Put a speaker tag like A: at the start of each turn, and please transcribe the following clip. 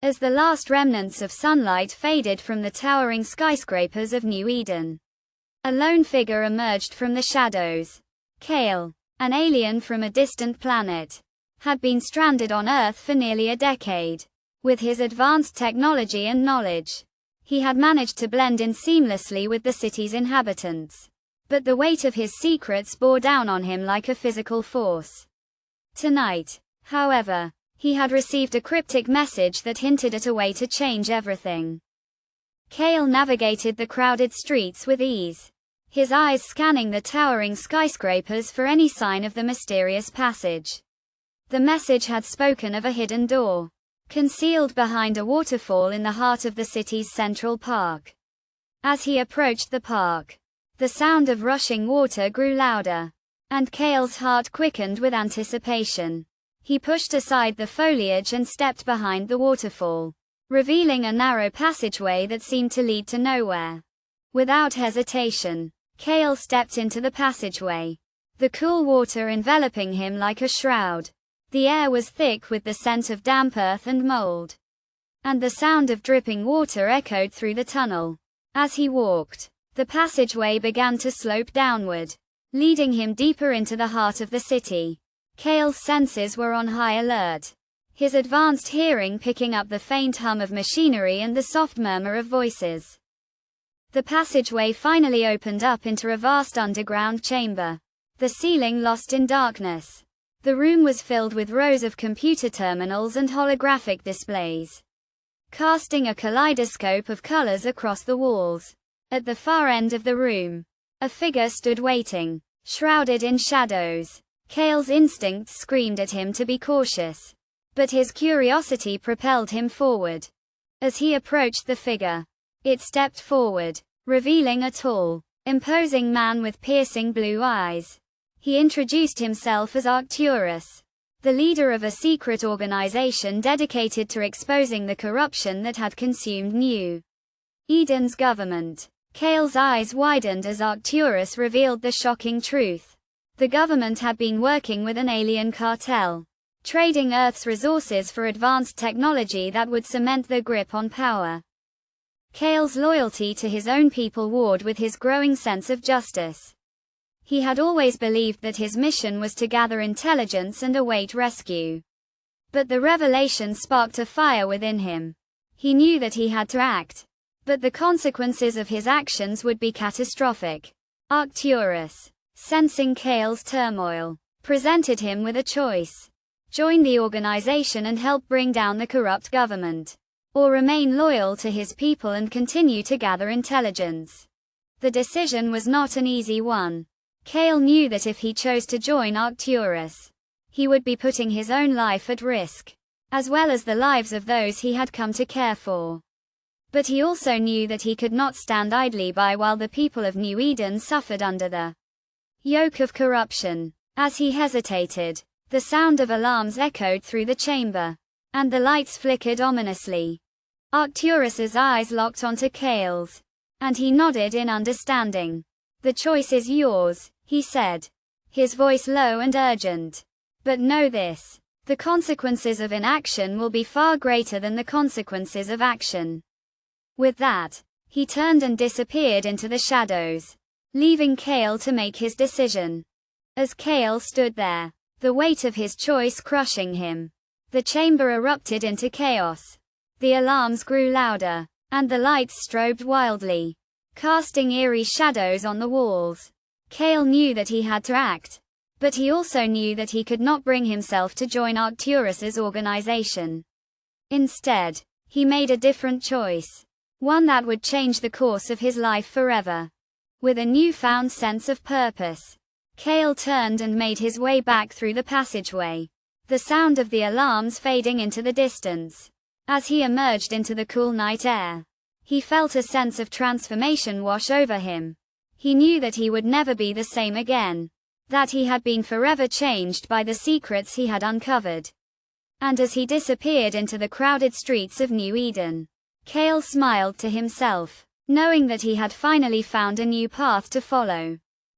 A: as the last remnants of sunlight faded from the towering skyscrapers of New Eden. A lone figure emerged from the shadows. Kael, an alien from a distant planet, had been stranded on Earth for nearly a decade. With his advanced technology and knowledge, he had managed to blend in seamlessly with the city's inhabitants. But the weight of his secrets bore down on him like a physical force. Tonight, however, he had received a cryptic message that hinted at a way to change everything. Kael navigated the crowded streets with ease, his eyes scanning the towering skyscrapers for any sign of the mysterious passage. The message had spoken of a hidden door, concealed behind a waterfall in the heart of the city's central park. As he approached the park, the sound of rushing water grew louder, and Kael's heart quickened with anticipation. He pushed aside the foliage and stepped behind the waterfall, revealing a narrow passageway that seemed to lead to nowhere. Without hesitation, Kael stepped into the passageway, the cool water enveloping him like a shroud. The air was thick with the scent of damp earth and mold, and the sound of dripping water echoed through the tunnel. As he walked, the passageway began to slope downward, leading him deeper into the heart of the city. Kael's senses were on high alert, his advanced hearing picking up the faint hum of machinery and the soft murmur of voices. The passageway finally opened up into a vast underground chamber, the ceiling lost in darkness. The room was filled with rows of computer terminals and holographic displays, casting a kaleidoscope of colors across the walls. At the far end of the room, a figure stood waiting, shrouded in shadows. Kael's instincts screamed at him to be cautious, but his curiosity propelled him forward. As he approached the figure, it stepped forward, revealing a tall, imposing man with piercing blue eyes. He introduced himself as Arcturus, the leader of a secret organization dedicated to exposing the corruption that had consumed New Eden's government. Kael's eyes widened as Arcturus revealed the shocking truth. The government had been working with an alien cartel, trading Earth's resources for advanced technology that would cement their grip on power. Kael's loyalty to his own people warred with his growing sense of justice. He had always believed that his mission was to gather intelligence and await rescue. But the revelation sparked a fire within him. He knew that he had to act, but the consequences of his actions would be catastrophic. Arcturus, sensing Kael's turmoil, presented him with a choice: join the organization and help bring down the corrupt government, or remain loyal to his people and continue to gather intelligence. The decision was not an easy one. Kael knew that if he chose to join Arcturus, he would be putting his own life at risk, as well as the lives of those he had come to care for. But he also knew that he could not stand idly by while the people of New Eden suffered under the yoke of corruption. As he hesitated, the sound of alarms echoed through the chamber, and the lights flickered ominously. Arcturus's eyes locked onto Kael's, and he nodded in understanding. "The choice is yours," he said, his voice low and urgent. "But know this: the consequences of inaction will be far greater than the consequences of action." With that, he turned and disappeared into the shadows, leaving Kael to make his decision. As Kael stood there, the weight of his choice crushing him, the chamber erupted into chaos. The alarms grew louder, and the lights strobed wildly, casting eerie shadows on the walls. Kael knew that he had to act, but he also knew that he could not bring himself to join Arcturus's organization. Instead, he made a different choice, one that would change the course of his life forever. With a newfound sense of purpose, Kael turned and made his way back through the passageway, the sound of the alarms fading into the distance. As he emerged into the cool night air, he felt a sense of transformation wash over him. He knew that he would never be the same again, that he had been forever changed by the secrets he had uncovered. And as he disappeared into the crowded streets of New Eden, Kael smiled to himself, knowing that he had finally found a new path to follow.